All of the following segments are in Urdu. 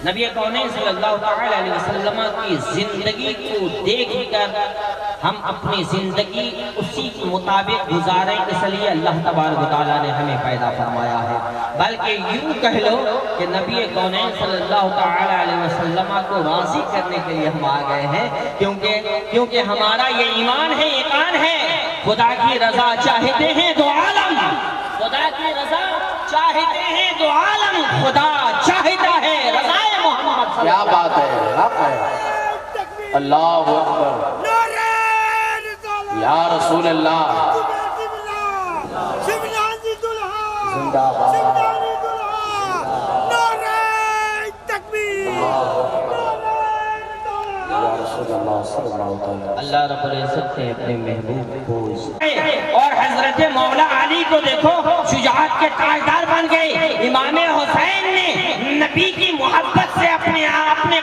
نبی کونین صلی اللہ تعالی علیہ وسلم کی زندگی کو دیکھ کر ہم اپنی زندگی اسی کے مطابق گزاریں، اس لیے اللہ تبارک و تعالیٰ نے ہمیں پیدا فرمایا ہے۔ بلکہ یوں کہہ لو کہ نبی کونین صلی اللہ تعالی علیہ وسلم کو راضی کرنے کے لیے ہم آ گئے ہیں، کیونکہ ہمارا یہ ایمان ہے، یقین ہے، خدا کی رضا چاہتے ہیں تو عالم، خدا کی رضا چاہتے ہیں تو عالم، خدا چاہتا ہے رضا محمد۔ کیا بات ہے، حق ہے، اللہ اکبر، یا رسول اللہ، زندہ باد، یا رسول اللہ صلی اللہ علیہ وسلم۔ اللہ رب العزت نے اپنے محبوب کو اور حضرت مولا علی کو دیکھو شجاعت کے تاجدار بن گئے۔ امام حسین نے نبی کی محبت سے اپنے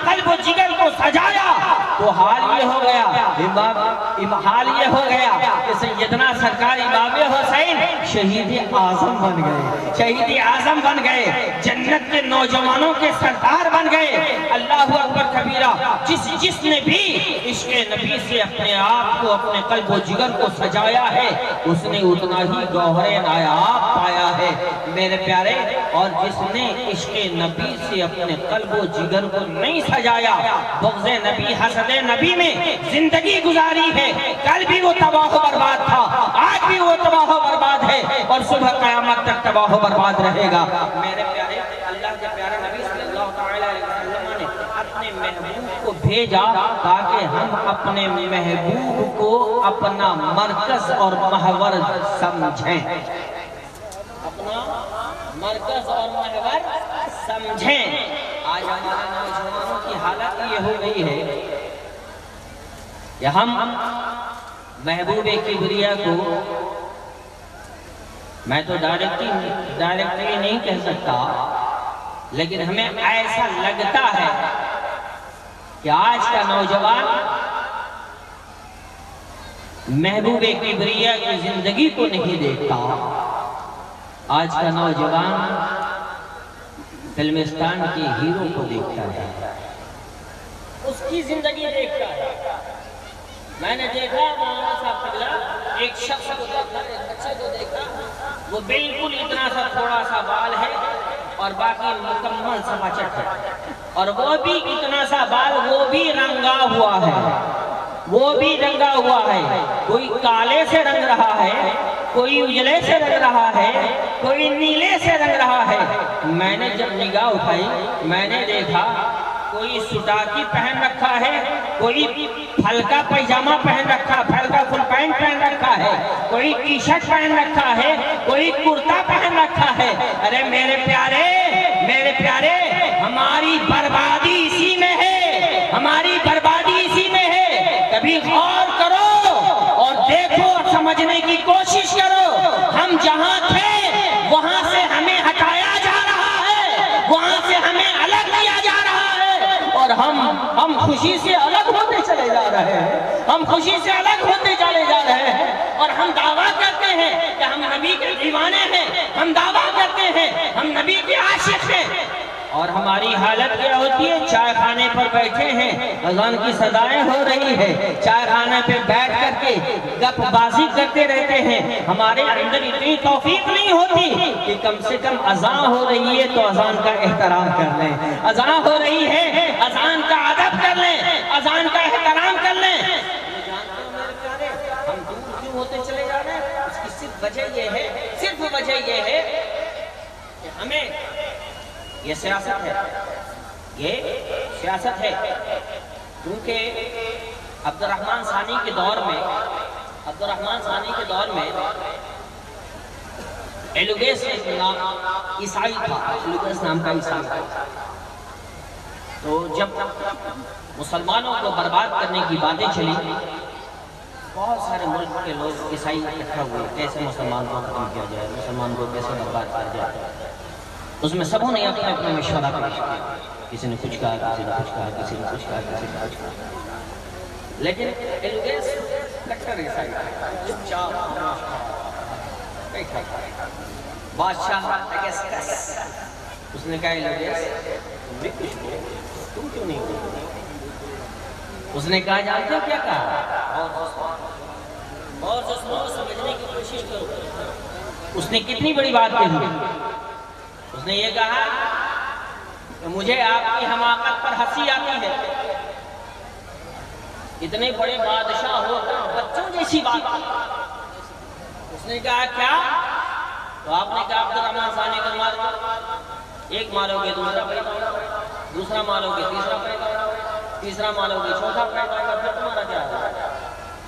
قلب و جگر کو سجایا تو حال یہ ہو گیا کہ سیدنا سرکار امام حسین شہید اعظم بن گئے، شہید اعظم بن گئے، جنت کے نوجوانوں کے سردار بن گئے۔ اللہ اکبر کبیرہ، جس نے بھی عشق نبی سے اپنے آپ کو، اپنے قلب و جگر کو سجایا ہے، اس نے اتنا ہی گوہر نایاب پایا ہے میرے پیارے۔ اور جس نے عشق نبی سے اپنے قلب و جگر کو نہیں سجایا، بغض نبی، حسد نبی میں زندگی گزاری ہے، کل بھی وہ تباہ و برباد تھا، آج بھی وہ تباہ و برباد ہے، اور صبح قیامت تک تباہ و برباد رہے گا میرے پیارے۔ اللہ کے پیارے نبی صلی اللہ تعالی علیہ وسلم نے اپنے محبوب کو بھیجا تاکہ ہم اپنے محبوب کو اپنا مرکز اور محور سمجھیں، اپنا مرکز اور محور سمجھیں۔ آج ہمارے نوجوانوں کی حالت یہ ہو گئی ہے کہ ہم محبوب کبریا کو، میں تو ڈائریکٹلی نہیں کہہ سکتا، لیکن ہمیں ایسا لگتا ہے کہ آج کا نوجوان محبوب کبریا کی زندگی کو نہیں دیکھتا، آج کا نوجوان فلمستان کے ہیرو کو دیکھتا ہے، اس کی زندگی دیکھتا ہے۔ میں نے دیکھا مولانا صاحب قبلہ ایک شخص کو دیکھا، ایک بچے کو دیکھا، وہ بالکل اتنا سا تھوڑا سا بال ہے اور باقی مکمل سفا چٹ ہے، اور وہ بھی اتنا سا بال، وہ بھی رنگا ہوا ہے، وہ بھی رنگا ہوا ہے، کوئی کالے سے رنگ رہا ہے، کوئی اجلے سے رنگ رہا ہے، کوئی نیلے سے رنگ رہا ہے۔ میں نے جب نگاہ اٹھائی، میں نے دیکھا کوئی سٹاکی پہن رکھا ہے، کوئی ہلکا پیجامہ پہن رکھا، ہلکا فل پینٹ پہن رکھا ہے، کوئی ٹی شرٹ پہن رکھا ہے، کوئی کرتا پہن رکھا ہے۔ ارے میرے پیارے، ہماری بربادی اسی میں ہے، ہماری بربادی اسی میں ہے۔ کبھی غور کرو اور دیکھو اور سمجھنے کی کوشش کرو، ہم جہاں تھے وہاں سے ہمیں ہٹایا جا رہا ہے، وہاں سے ہمیں الگ کیا جا رہا ہے، اور ہم خوشی سے الگ ہوتے چلے جا رہے ہیں، ہم خوشی سے الگ ہوتے چلے جا رہے ہیں، اور ہم دعویٰ کرتے ہیں کہ ہم نبی کے دیوانے ہیں، ہم دعویٰ کرتے ہیں ہم نبی کے عاشق ہیں، اور ہماری حالت کیا ہوتی ہے؟ چائے خانے پر بیٹھے ہیں، اذان کی صدائیں ہو رہی ہے، چائے خانے پہ بیٹھ کر کے گپ بازی کرتے رہتے ہیں، ہمارے اندر اتنی توفیق نہیں ہوتی کہ کم سے کم اذان ہو رہی ہے تو اذان کا احترام کر لیں، اذان ہو رہی ہے اذان کا ادب کر لیں، اذان کا احترام کر لیں۔ ہم دور کیوں ہوتے چلے جا رہے ہیں؟ اس کی صرف وجہ یہ ہے کہ ہمیں یہ سیاست ہے، کیونکہ عبد الرحمن ثانی کے دور میں ایلوگیس عیسائی تھا، ایلوگیس نام کا عیسائی تھا، تو جب مسلمانوں کو برباد کرنے کی باتیں چلی، بہت سارے ملک کے لوگ عیسائی اکٹھا ہوئے، کیسے مسلمان کو ختم کیا جائے، مسلمان کو کیسے برباد کیا جائے۔ اس میں سبوں نے اپنے مشورہ پیش کیا، کسی نے کچھ کہا، کسی نے کچھ کہا، کسی نے کچھ کہا، کسی نے کچھ کہا، لیکن ایلوگیس کٹر عیسائی چپ چاپ بیٹھا۔ بادشاہ اگسٹس اس نے کہا الیاس تم بھی کچھ بولو، تم کیوں نہیں بولتے؟ اس نے کہا جانتے ہو کیا کہا؟ اور سنو، سمجھنے کی کوشش کرو۔ اس نے کتنی بڑی بات کہی؟ اس نے یہ کہا کہ مجھے آپ کی حماقت پر ہنسی آتی ہے، اتنے بڑے بادشاہ ہو کر بچوں جیسی بات۔ اس نے کہا کیا؟ تو آپ نے کہا عبد الرحمن ثانی کو مار دو، ایک مارو گے دوسرا پیدا، دوسرا مارو گے تیسرا پیدا، تیسرا مارو گے چوتھا پیدا،